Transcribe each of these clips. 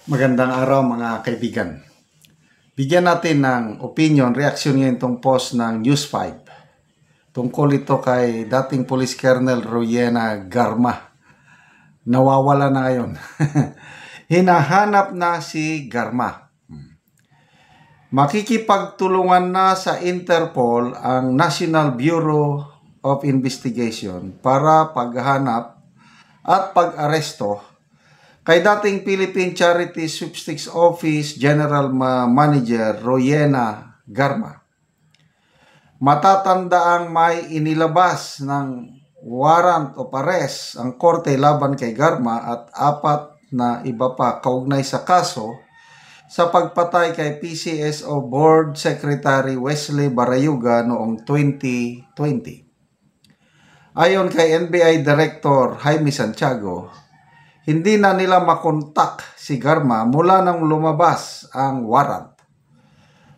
Magandang araw mga kaibigan. Bigyan natin ng opinion, reaksyon ngayon itong post ng News 5. Tungkol ito kay dating Police Colonel Rowena Garma. Nawawala na ngayon. Hinahanap na si Garma. Makikipagtulungan na sa Interpol ang National Bureau of Investigation para paghahanap at pag-aresto kay dating Philippine Charity Sweepstakes Office General Manager Rowena Garma. Matatandaang may inilabas ng warrant of arrest ang korte laban kay Garma at 4 na iba pa kaugnay sa kaso sa pagpatay kay PCSO Board Secretary Wesley Barayuga noong 2020. Ayon kay NBI Director Jaime Santiago, hindi na nila makontak si Garma mula nang lumabas ang warrant.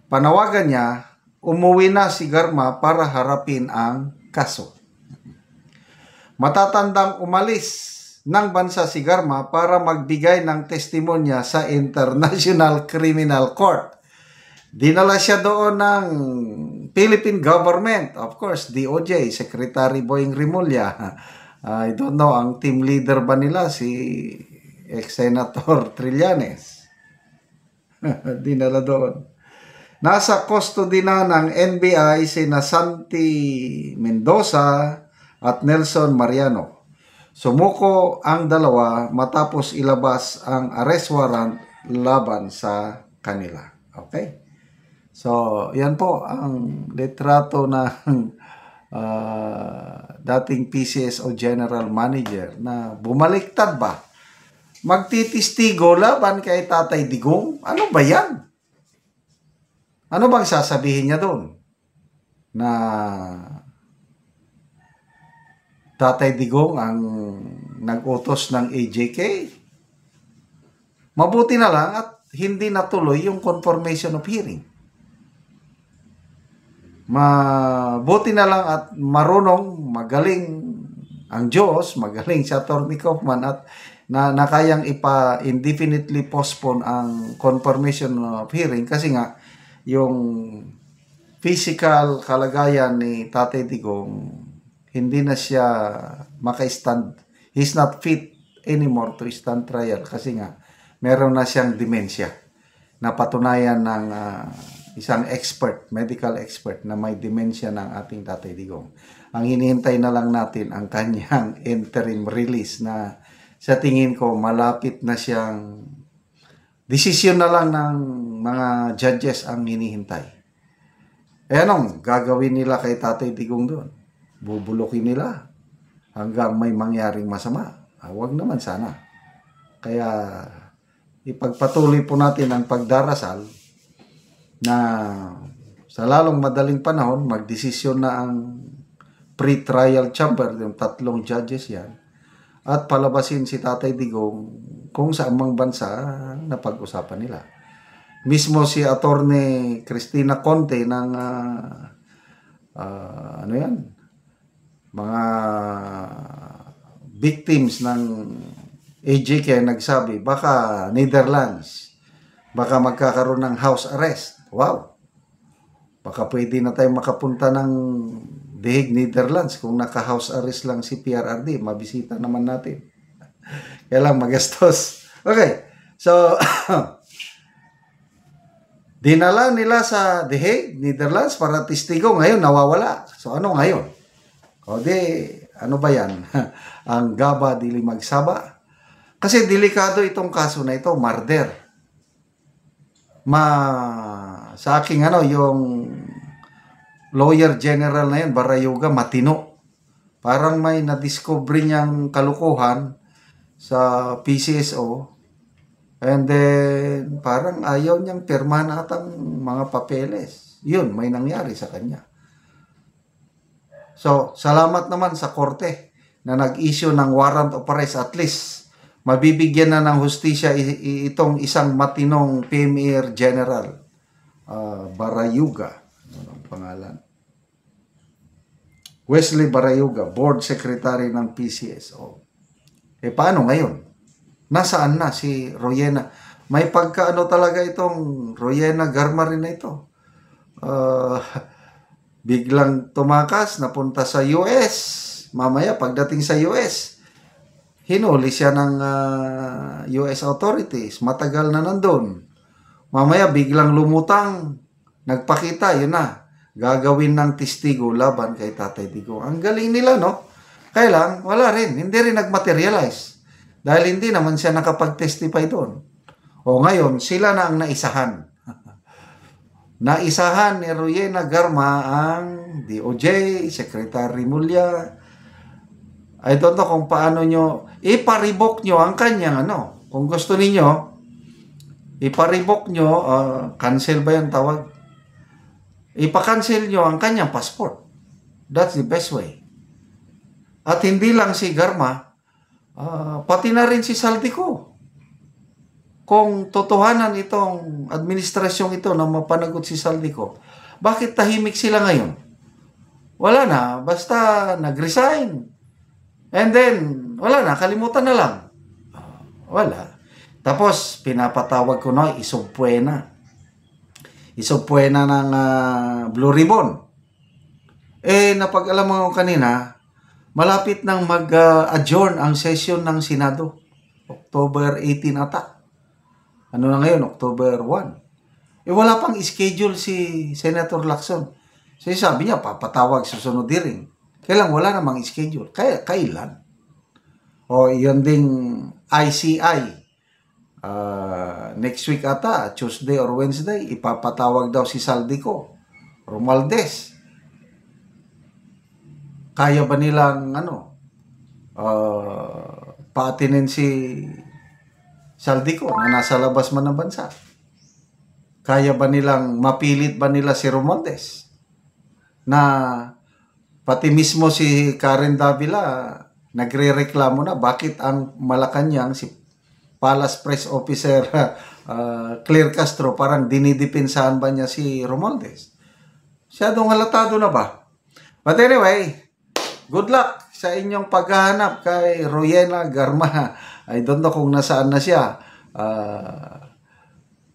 Panawagan niya, umuwi na si Garma para harapin ang kaso. Matatandang umalis ng bansa si Garma para magbigay ng testimonya sa International Criminal Court. Dinala siya doon ng Philippine government, of course, DOJ, Secretary Boying Rimulya. I don't know, ang team leader ba nila si ex-senator Trillanes? Dinala doon. Nasa custody na ng NBI sina Santi Mendoza at Nelson Mariano. Sumuko ang dalawa matapos ilabas ang arrest warrant laban sa kanila. Okay? So, yan po ang litrato ng dating PCSO General Manager na bumaliktad ba? Magtitistigo laban kay Tatay Digong? Ano ba yan? Ano bang sasabihin niya doon? Na Tatay Digong ang nag-utos ng AJK? Mabuti na lang at hindi natuloy yung confirmation of hearing. Mabuti na lang at marunong, magaling ang Diyos, magaling si Atty. Kaufman at na kayang indefinitely postpone ang confirmation of hearing kasi nga yung physical kalagayan ni Tatay Digong hindi na siya maka-stand. He's not fit anymore to stand trial kasi nga meron na siyang dementia. Napatunayan ng isang expert, medical expert na may dementia ng ating Tatay Digong. Ang hinihintay na lang natin ang kanyang interim release na sa tingin ko malapit na siyang desisyon na lang ng mga judges ang hinihintay. Anong gagawin nila kay Tatay Digong doon? Bubulukin nila hanggang may mangyaring masama. Huwag naman sana. Kaya ipagpatuloy po natin ang pagdarasal na sa lalong madaling panahon, magdesisyon na ang pre-trial chamber, yung 3 judges yan, at palabasin si Tatay Digong kung saan mang bansa na pag-usapan nila. Mismo si Atty. Cristina Conte ng ano yan, mga victims ng AJK nagsabi, baka Netherlands, baka magkakaroon ng house arrest. Wow! Baka pwede na tayo makapunta ng The Hague, Netherlands kung naka-house arrest lang si PRRD. Mabisita naman natin. Kailang magastos. Okay. So, dinala nila sa The Hague, Netherlands para testigo. Ngayon, nawawala. So, ano ngayon? O di, ano ba yan? Ang gaba dili magsaba. Kasi delikado itong kaso na ito, murder. Sa aking yung lawyer general na yan, Barayuga, matino. Parang may na-discover niyang kalukuhan sa PCSO and then parang ayaw niyang pirmahan atang mga papeles. Yun, may nangyari sa kanya. So, salamat naman sa korte na nag-issue ng warrant of arrest. At least mabibigyan na ng hustisya itong isang matinong PMR General Barayuga. Ano ang pangalan? Wesley Barayuga, Board Secretary ng PCSO. Paano ngayon? Nasaan na si Rowena? may pagkaano talaga itong Royena Garma rin na ito. Ah, biglang tumakas, napunta sa US. Mamaya, pagdating sa US, hinuli siya ng US authorities. Matagal na nandun. Mamaya, biglang lumutang. Nagpakita, yun na. Gagawin ng testigo laban kay Tatay Digong. Ang galing nila, no? Kaya lang, wala rin. Hindi rin nagmaterialize. Dahil hindi naman siya nakapag-testify doon. O ngayon, sila na ang naisahan. Naisahan ni Royena Garma ang DOJ, Secretary Mulya. I don't know kung paano nyo, iparibok nyo ang kanyang ano. Kung gusto ninyo, iparibok nyo, cancel ba yung tawag? Ipa-cancel nyo ang kanyang passport. That's the best way. At hindi lang si Garma, pati na rin si Saldico. Kung totohanan itong administrasyong ito na mapanagot si Saldico, bakit tahimik sila ngayon? Wala na, basta nag-resign. And then, wala na, kalimutan na lang. Wala. Tapos, pinapatawag ko na, isubpuena. Isubpuena ng Blue Ribbon. Napag-alam mo kanina, malapit nang mag-adjourn ang session ng Senado. October 18 ata. Ano na ngayon? October 1. Wala pang schedule si Senator Lacson. So sabi niya, papatawag sa sunod hearing. Kailan wala namang schedule. Kailan? O yun ding ICI. Next week ata, Tuesday or Wednesday, ipapatawag daw si Saldico. Romualdez. Kaya ba nilang paatinin si Saldico na nasa labas man ng bansa? Kaya ba nilang, mapilit ba nila si Romualdez? Na pati mismo si Karen Davila nagre-reklamo na bakit ang Malacanang si Palace Press Officer Claire Castro parang dinidipinsahan ba niya si Romualdez? Siyadong halatado na ba? But anyway, good luck sa inyong paghahanap kay Royena Garma. I don't know kung nasaan na siya.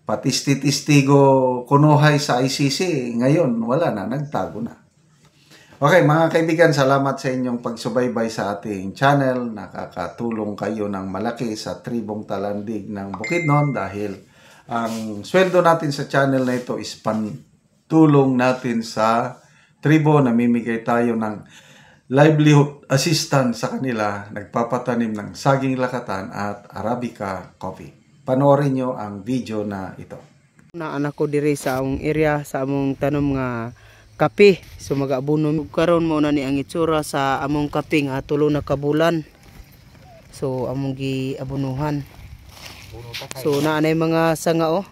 Patisti-tistigo kunuhay sa ICC. Ngayon, wala na. Nagtago na. Okay, mga kaibigan, salamat sa inyong pagsubaybay sa ating channel. Nakakatulong kayo ng malaki sa tribong talandig ng Bukidnon dahil ang sweldo natin sa channel na ito is pantulong natin sa tribo. Namimigay tayo ng livelihood assistance sa kanila, nagpapatanim ng saging lakatan at Arabica coffee. Panoorin nyo ang video na ito. Na anak ko diri sa among area, sa among tanom nga kape. So mag-abuno karon mo na ni ang itsura sa among kape nga tulo na kabulan. So among giabunuhan. So naanay mga sanga oh.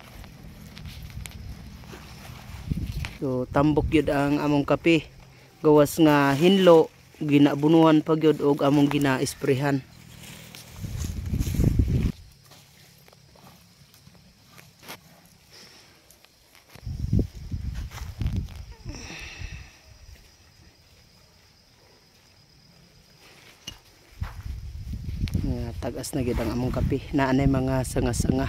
So tambok yun ang among kape. Gawas nga hinlo, ginabunuhan pag yun og among gina-esprehan. Tagas na gid ang among kape. Naanay mga sanga-sanga.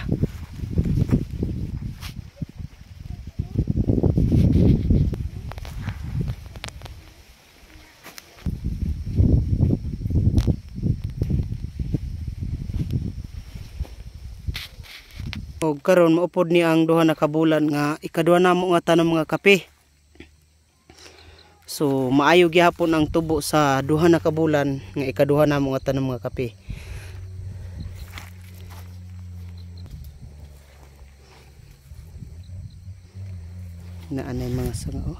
Og karon maupod ni ang duha na kabulan nga ikaduha namo nga tanom nga kape. So maayo gihapon ang tubo sa duha na kabulan nga ikaduha namo nga tanom nga kape. Naanay mga sanga oh.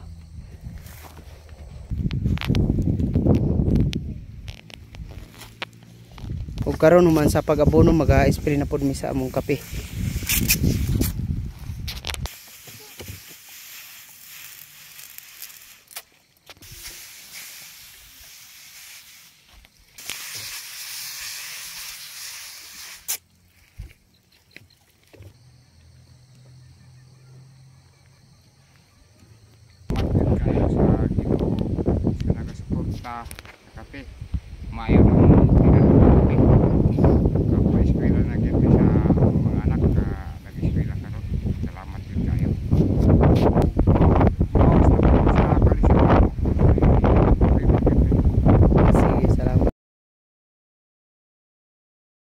Og karon human sa pag-abono mag-spray na pod mi sa among kape. Kape, mayo